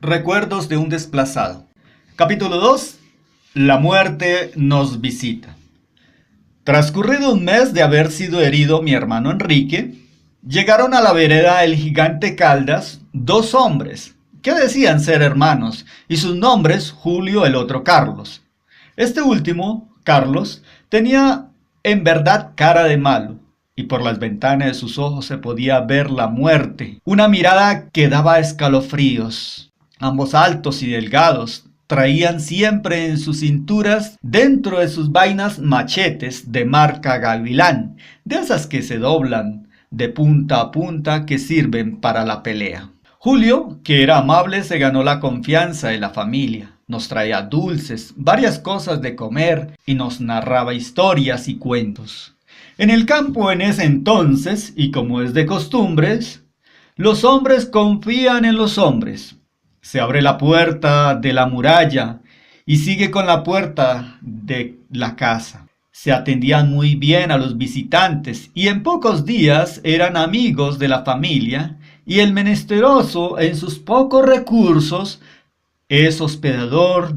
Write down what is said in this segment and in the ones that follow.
Recuerdos de un desplazado. Capítulo 2. La muerte nos visita. Transcurrido un mes de haber sido herido mi hermano Enrique, llegaron a la vereda el gigante Caldas dos hombres, que decían ser hermanos, y sus nombres Julio, el otro Carlos. Este último, Carlos, tenía en verdad cara de malo, y por las ventanas de sus ojos se podía ver la muerte, una mirada que daba escalofríos. Ambos altos y delgados, traían siempre en sus cinturas, dentro de sus vainas, machetes de marca Gavilán, de esas que se doblan de punta a punta que sirven para la pelea. Julio, que era amable, se ganó la confianza de la familia. Nos traía dulces, varias cosas de comer y nos narraba historias y cuentos. En el campo en ese entonces, y como es de costumbres, los hombres confían en los hombres. Se abre la puerta de la muralla y sigue con la puerta de la casa. Se atendían muy bien a los visitantes y en pocos días eran amigos de la familia, y el menesteroso en sus pocos recursos es hospedador,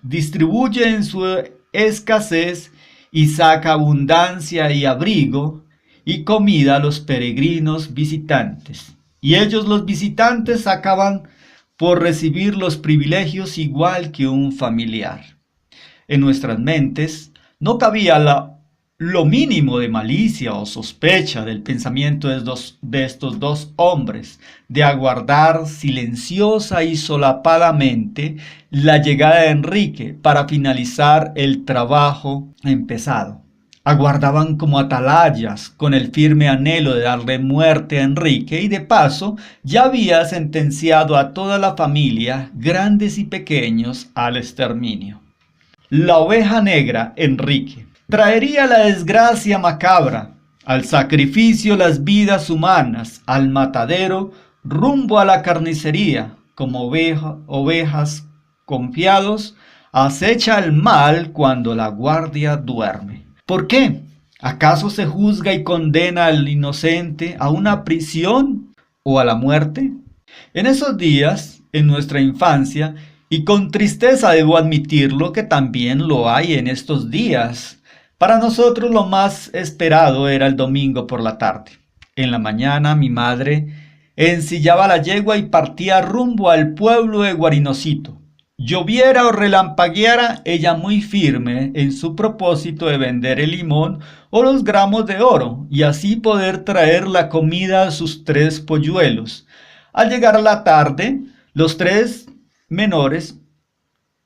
distribuye en su escasez y saca abundancia y abrigo y comida a los peregrinos visitantes. Y ellos, los visitantes, acaban por recibir los privilegios igual que un familiar. En nuestras mentes no cabía lo mínimo de malicia o sospecha del pensamiento de estos dos hombres, de aguardar silenciosa y solapadamente la llegada de Enrique para finalizar el trabajo empezado. Aguardaban como atalayas, con el firme anhelo de darle muerte a Enrique, y de paso ya había sentenciado a toda la familia, grandes y pequeños, al exterminio. La oveja negra, Enrique, traería la desgracia macabra, al sacrificio las vidas humanas, al matadero, rumbo a la carnicería, como ovejas confiados, acecha el mal cuando la guardia duerme. ¿Por qué? ¿Acaso se juzga y condena al inocente a una prisión o a la muerte? En esos días, en nuestra infancia, y con tristeza debo admitirlo que también lo hay en estos días, para nosotros lo más esperado era el domingo por la tarde. En la mañana mi madre ensillaba la yegua y partía rumbo al pueblo de Guarinocito. Lloviera o relampagueara, ella muy firme en su propósito de vender el limón o los gramos de oro, y así poder traer la comida a sus 3 polluelos. Al llegar a la tarde, los 3 menores,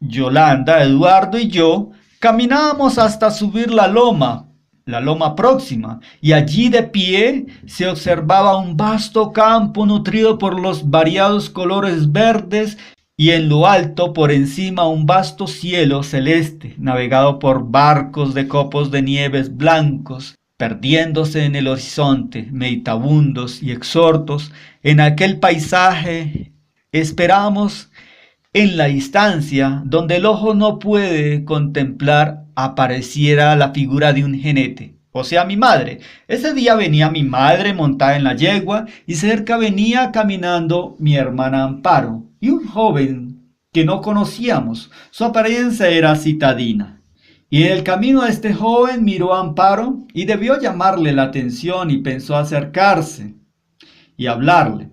Yolanda, Eduardo y yo, caminábamos hasta subir la loma próxima, y allí de pie se observaba un vasto campo nutrido por los variados colores verdes, y en lo alto, por encima, un vasto cielo celeste, navegado por barcos de copos de nieves blancos, perdiéndose en el horizonte, meditabundos y exhortos. En aquel paisaje esperamos, en la distancia, donde el ojo no puede contemplar, apareciera la figura de un jinete, o sea, mi madre. Ese día venía mi madre montada en la yegua, y cerca venía caminando mi hermana Amparo y un joven que no conocíamos. Su apariencia era citadina. Y en el camino de este joven miró a Amparo y debió llamarle la atención, y pensó acercarse y hablarle.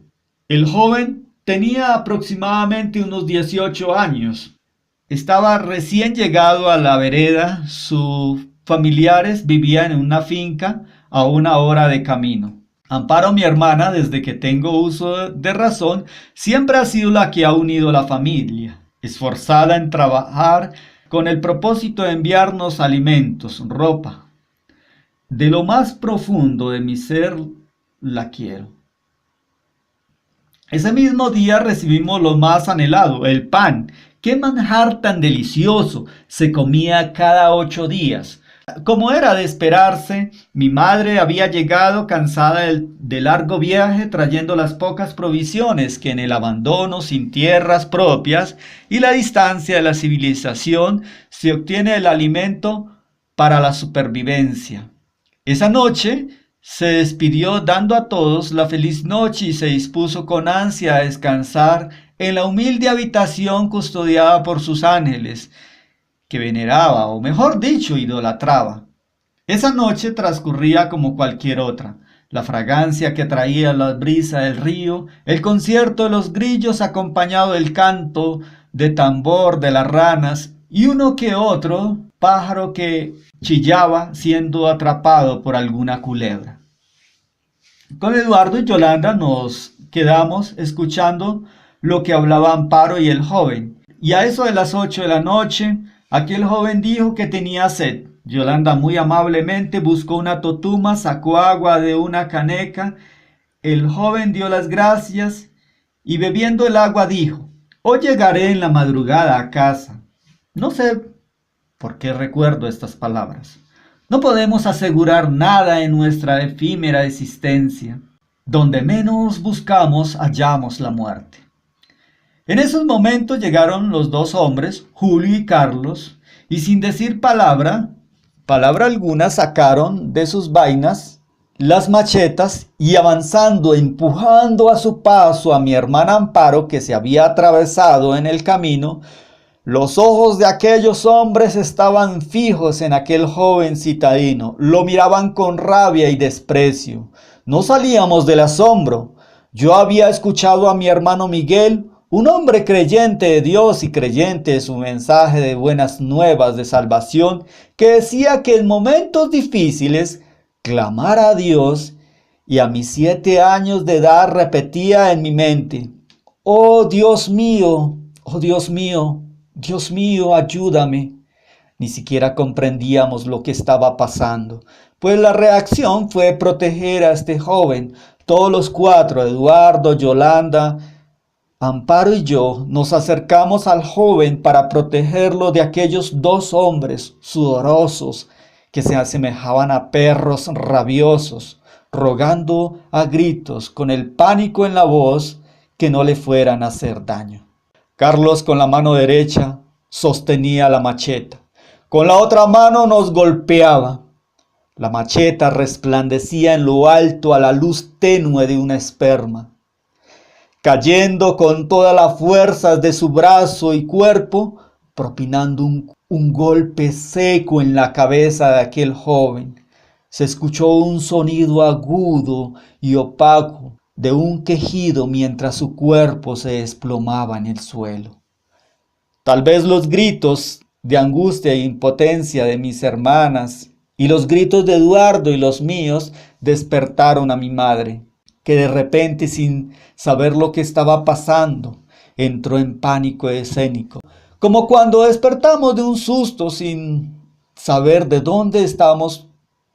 El joven tenía aproximadamente unos 18 años. Estaba recién llegado a la vereda. Sus familiares vivían en una finca a 1 hora de camino. Amparo, mi hermana, desde que tengo uso de razón, siempre ha sido la que ha unido a la familia, esforzada en trabajar con el propósito de enviarnos alimentos, ropa. De lo más profundo de mi ser la quiero. Ese mismo día recibimos lo más anhelado, el pan. ¡Qué manjar tan delicioso! Se comía cada 8 días. Como era de esperarse, mi madre había llegado cansada de largo viaje, trayendo las pocas provisiones que en el abandono, sin tierras propias y la distancia de la civilización, se obtiene el alimento para la supervivencia. Esa noche se despidió dando a todos la feliz noche y se dispuso con ansia a descansar en la humilde habitación custodiada por sus ángeles, que veneraba, o mejor dicho, idolatraba. Esa noche transcurría como cualquier otra. La fragancia que traía la brisa del río, el concierto de los grillos acompañado del canto de tambor de las ranas y uno que otro pájaro que chillaba siendo atrapado por alguna culebra. Con Eduardo y Yolanda nos quedamos escuchando lo que hablaba Amparo y el joven. Y a eso de las 8 de la noche, aquel joven dijo que tenía sed. Yolanda muy amablemente buscó una totuma, sacó agua de una caneca. El joven dio las gracias y bebiendo el agua dijo: hoy llegaré en la madrugada a casa. No sé por qué recuerdo estas palabras. No podemos asegurar nada en nuestra efímera existencia. Donde menos buscamos, hallamos la muerte. En esos momentos llegaron los dos hombres, Julio y Carlos, y sin decir palabra alguna, sacaron de sus vainas las machetas y avanzando, empujando a su paso a mi hermana Amparo, que se había atravesado en el camino, los ojos de aquellos hombres estaban fijos en aquel joven citadino, lo miraban con rabia y desprecio. No salíamos del asombro. Yo había escuchado a mi hermano Miguel, un hombre creyente de Dios y creyente de su mensaje de buenas nuevas de salvación, que decía que en momentos difíciles clamara a Dios, y a mis 7 años de edad repetía en mi mente: oh Dios mío, oh Dios mío, Dios mío, ayúdame. Ni siquiera comprendíamos lo que estaba pasando, pues la reacción fue proteger a este joven. Todos los 4, Eduardo, Yolanda, Amparo y yo, nos acercamos al joven para protegerlo de aquellos 2 hombres sudorosos que se asemejaban a perros rabiosos, rogando a gritos, con el pánico en la voz, que no le fueran a hacer daño. Carlos, con la mano derecha, sostenía la macheta. Con la otra mano nos golpeaba. La macheta resplandecía en lo alto a la luz tenue de una esperma. Cayendo con todas las fuerzas de su brazo y cuerpo, propinando un golpe seco en la cabeza de aquel joven. Se escuchó un sonido agudo y opaco de un quejido mientras su cuerpo se desplomaba en el suelo. Tal vez los gritos de angustia e impotencia de mis hermanas y los gritos de Eduardo y los míos despertaron a mi madre, que de repente, sin saber lo que estaba pasando, entró en pánico escénico, como cuando despertamos de un susto sin saber de dónde estamos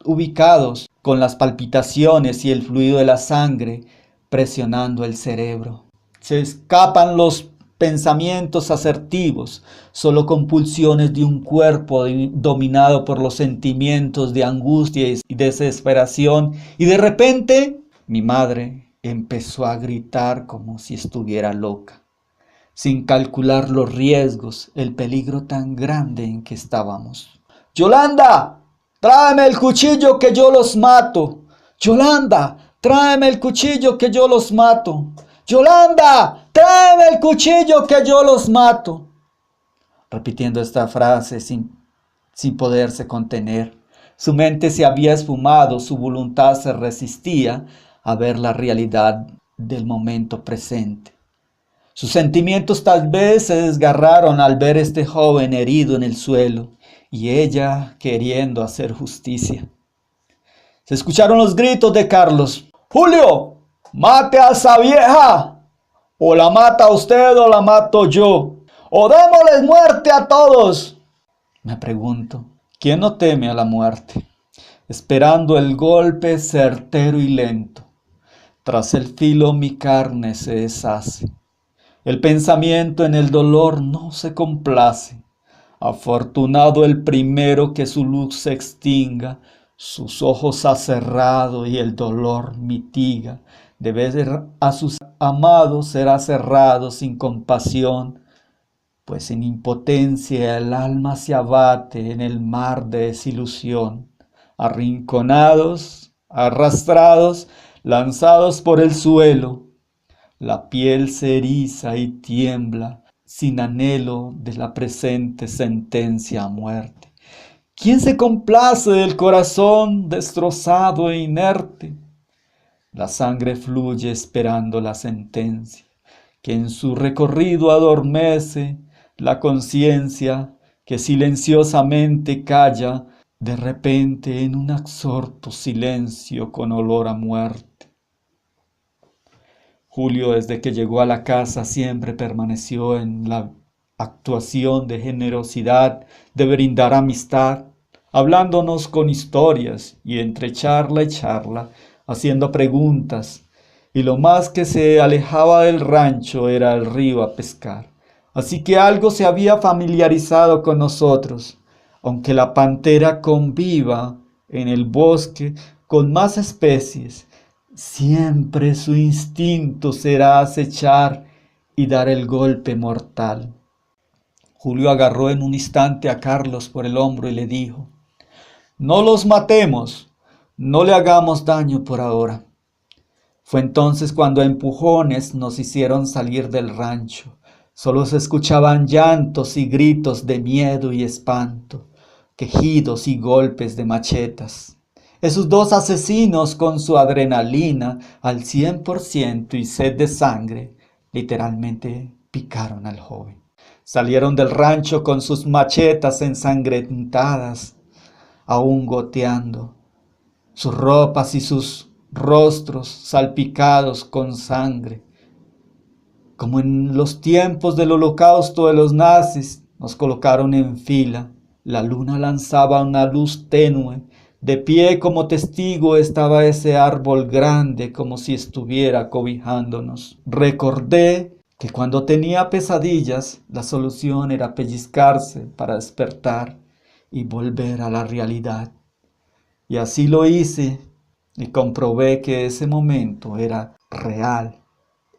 ubicados, con las palpitaciones y el fluido de la sangre presionando el cerebro. Se escapan los pensamientos asertivos, solo compulsiones de un cuerpo dominado por los sentimientos de angustia y desesperación, y de repente mi madre empezó a gritar como si estuviera loca, sin calcular los riesgos, el peligro tan grande en que estábamos. ¡Yolanda! ¡Tráeme el cuchillo que yo los mato! ¡Yolanda! ¡Tráeme el cuchillo que yo los mato! ¡Yolanda! ¡Tráeme el cuchillo que yo los mato! Repitiendo esta frase sin poderse contener. Su mente se había esfumado, su voluntad se resistía a ver la realidad del momento presente. Sus sentimientos tal vez se desgarraron al ver este joven herido en el suelo y ella queriendo hacer justicia. Se escucharon los gritos de Carlos. ¡Julio! ¡Mate a esa vieja! O la mata usted o la mato yo. ¡O démosles muerte a todos! Me pregunto, ¿quién no teme a la muerte? Esperando el golpe certero y lento. Tras el filo mi carne se deshace. El pensamiento en el dolor no se complace. Afortunado el primero que su luz se extinga, sus ojos ha cerrado y el dolor mitiga. De ver a sus amados será cerrado sin compasión, pues en impotencia el alma se abate en el mar de desilusión. Arrinconados, arrastrados, lanzados por el suelo, La piel se eriza y tiembla, sin anhelo de la presente sentencia a muerte. ¿Quién se complace del corazón destrozado e inerte? La sangre fluye esperando la sentencia, que en su recorrido adormece la conciencia, que silenciosamente calla de repente en un absorto silencio con olor a muerte. Julio, desde que llegó a la casa, siempre permaneció en la actuación de generosidad, de brindar amistad, hablándonos con historias y entre charla y charla, haciendo preguntas, y lo más que se alejaba del rancho era el río a pescar. Así que algo se había familiarizado con nosotros, aunque la pantera conviva en el bosque con más especies, siempre su instinto será acechar y dar el golpe mortal. Julio agarró en un instante a Carlos por el hombro y le dijo: «No los matemos, no le hagamos daño por ahora». Fue entonces cuando a empujones nos hicieron salir del rancho. Solo se escuchaban llantos y gritos de miedo y espanto, quejidos y golpes de machetas. Esos dos asesinos, con su adrenalina al 100% y sed de sangre, literalmente picaron al joven. Salieron del rancho con sus machetas ensangrentadas, aún goteando, sus ropas y sus rostros salpicados con sangre. Como en los tiempos del holocausto de los nazis, nos colocaron en fila. La luna lanzaba una luz tenue. De pie como testigo estaba ese árbol grande, como si estuviera cobijándonos. Recordé que cuando tenía pesadillas, la solución era pellizcarse para despertar y volver a la realidad. Y así lo hice y comprobé que ese momento era real.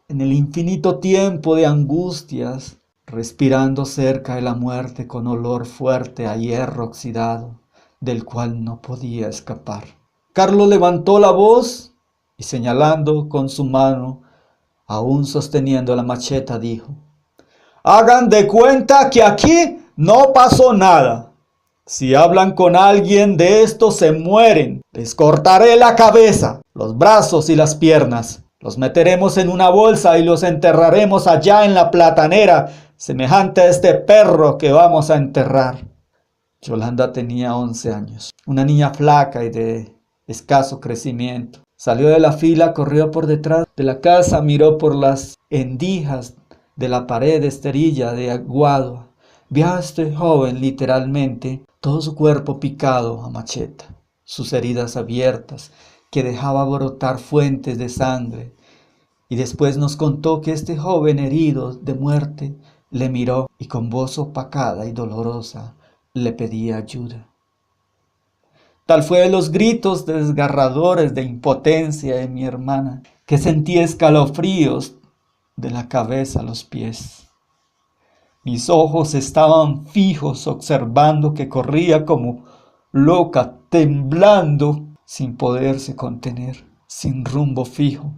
En el infinito tiempo de angustias, respirando cerca de la muerte con olor fuerte a hierro oxidado, del cual no podía escapar. Carlos levantó la voz y señalando con su mano, aún sosteniendo la macheta, dijo: «Hagan de cuenta que aquí no pasó nada. Si hablan con alguien de esto se mueren. Les cortaré la cabeza, los brazos y las piernas. Los meteremos en una bolsa y los enterraremos allá en la platanera, semejante a este perro que vamos a enterrar». Yolanda tenía 11 años, una niña flaca y de escaso crecimiento. Salió de la fila, corrió por detrás de la casa, miró por las endijas de la pared esterilla de aguado. Vio a este joven literalmente todo su cuerpo picado a macheta, sus heridas abiertas que dejaba brotar fuentes de sangre. Y después nos contó que este joven herido de muerte le miró y con voz opacada y dolorosa le pedía ayuda. Tal fue los gritos desgarradores de impotencia de mi hermana, que sentí escalofríos de la cabeza a los pies. Mis ojos estaban fijos observando que corría como loca, temblando, sin poderse contener, sin rumbo fijo.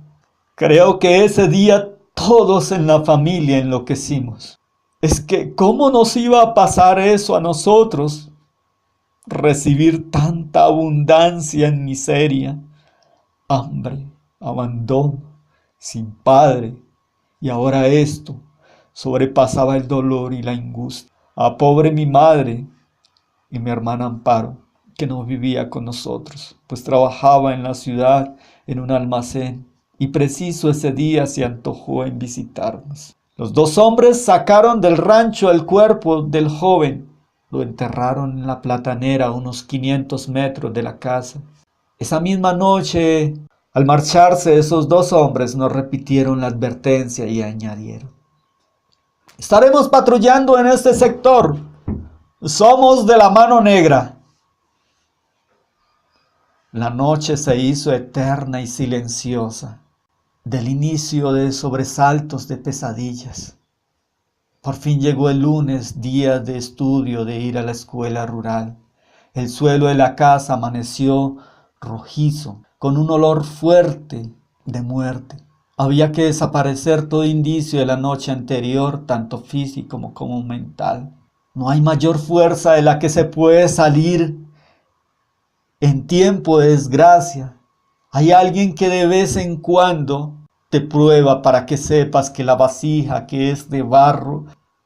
Creo que ese día todos en la familia enloquecimos. Es que, ¿cómo nos iba a pasar eso a nosotros? Recibir tanta abundancia en miseria, hambre, abandono, sin padre, y ahora esto sobrepasaba el dolor y la angustia. A pobre mi madre y mi hermana Amparo, que no vivía con nosotros, pues trabajaba en la ciudad en un almacén, y preciso ese día se antojó en visitarnos. Los dos hombres sacaron del rancho el cuerpo del joven. Lo enterraron en la platanera a unos 500 metros de la casa. Esa misma noche, al marcharse esos dos hombres, nos repitieron la advertencia y añadieron: «Estaremos patrullando en este sector. Somos de la mano negra». La noche se hizo eterna y silenciosa, del inicio de sobresaltos de pesadillas. Por fin llegó el lunes, día de estudio, de ir a la escuela rural. El suelo de la casa amaneció rojizo, con un olor fuerte de muerte. Había que desaparecer todo indicio de la noche anterior, tanto físico como mental. No hay mayor fuerza de la que se puede salir en tiempo de desgracia. Hay alguien que de vez en cuando te prueba para que sepas que la vasija que es de barro,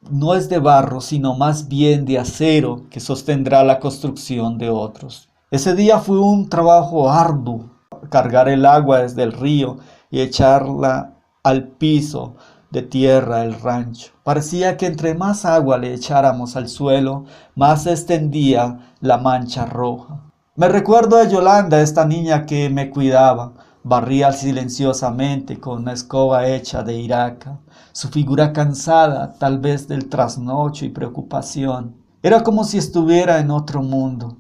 no es de barro, sino más bien de acero que sostendrá la construcción de otros. Ese día fue un trabajo arduo, cargar el agua desde el río y echarla al piso de tierra del rancho. Parecía que entre más agua le echáramos al suelo, más se extendía la mancha roja. Me recuerdo de Yolanda, esta niña que me cuidaba. Barría silenciosamente con una escoba hecha de iraca, su figura cansada, tal vez del trasnocho y preocupación. Era como si estuviera en otro mundo.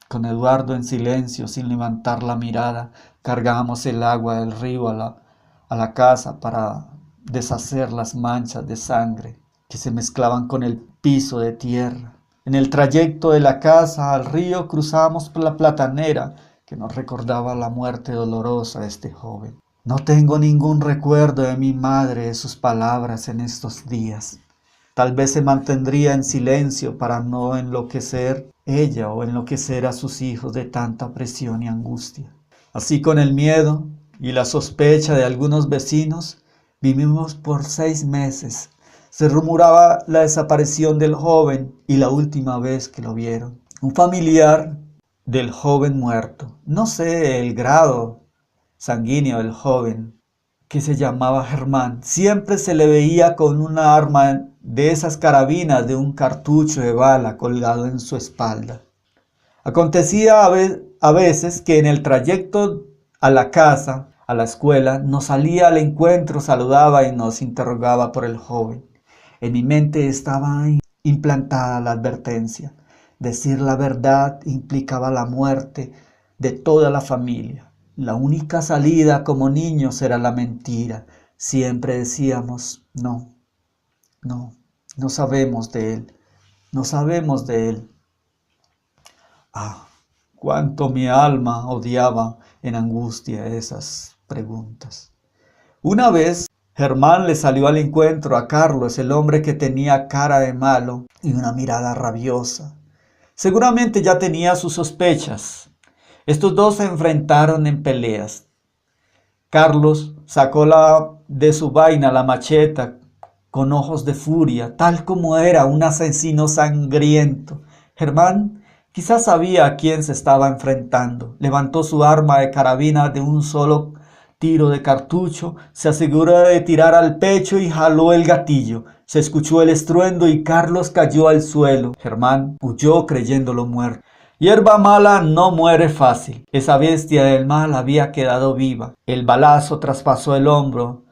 Con Eduardo en silencio, sin levantar la mirada, cargábamos el agua del río a la casa para deshacer las manchas de sangre que se mezclaban con el piso de tierra. En el trayecto de la casa al río cruzábamos por la platanera que nos recordaba la muerte dolorosa de este joven. No tengo ningún recuerdo de mi madre, de sus palabras en estos días. Tal vez se mantendría en silencio para no enloquecer ella o enloquecer a sus hijos de tanta presión y angustia. Así, con el miedo y la sospecha de algunos vecinos, vivimos por 6 meses. Se rumoraba la desaparición del joven y la última vez que lo vieron. Un familiar del joven muerto, no sé el grado sanguíneo del joven, que se llamaba Germán, siempre se le veía con una arma de esas carabinas de un cartucho de bala colgado en su espalda. Acontecía a veces que en el trayecto a la casa, a la escuela, nos salía al encuentro, saludaba y nos interrogaba por el joven. En mi mente estaba implantada la advertencia. Decir la verdad implicaba la muerte de toda la familia. La única salida como niños era la mentira. Siempre decíamos, no sabemos de él, no sabemos de él. Ah, cuánto mi alma odiaba en angustia esas preguntas. Una vez Germán le salió al encuentro a Carlos, el hombre que tenía cara de malo y una mirada rabiosa. Seguramente ya tenía sus sospechas. Estos dos se enfrentaron en peleas. Carlos sacó de su vaina la macheta con ojos de furia, tal como era un asesino sangriento. Germán quizás sabía a quién se estaba enfrentando. Levantó su arma de carabina de un solo tiro de cartucho, se aseguró de tirar al pecho y jaló el gatillo. Se escuchó el estruendo y Carlos cayó al suelo. Germán huyó creyéndolo muerto. Hierba mala no muere fácil. Esa bestia del mal había quedado viva. El balazo traspasó el hombro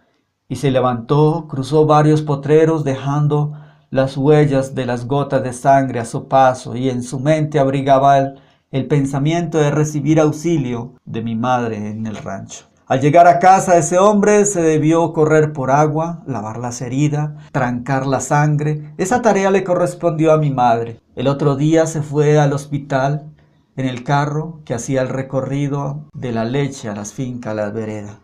y se levantó, cruzó varios potreros dejando las huellas de las gotas de sangre a su paso, y en su mente abrigaba el pensamiento de recibir auxilio de mi madre en el rancho. Al llegar a casa ese hombre se debió correr por agua, lavar las heridas, trancar la sangre. Esa tarea le correspondió a mi madre. El otro día se fue al hospital en el carro que hacía el recorrido de la leche a las fincas, a las veredas.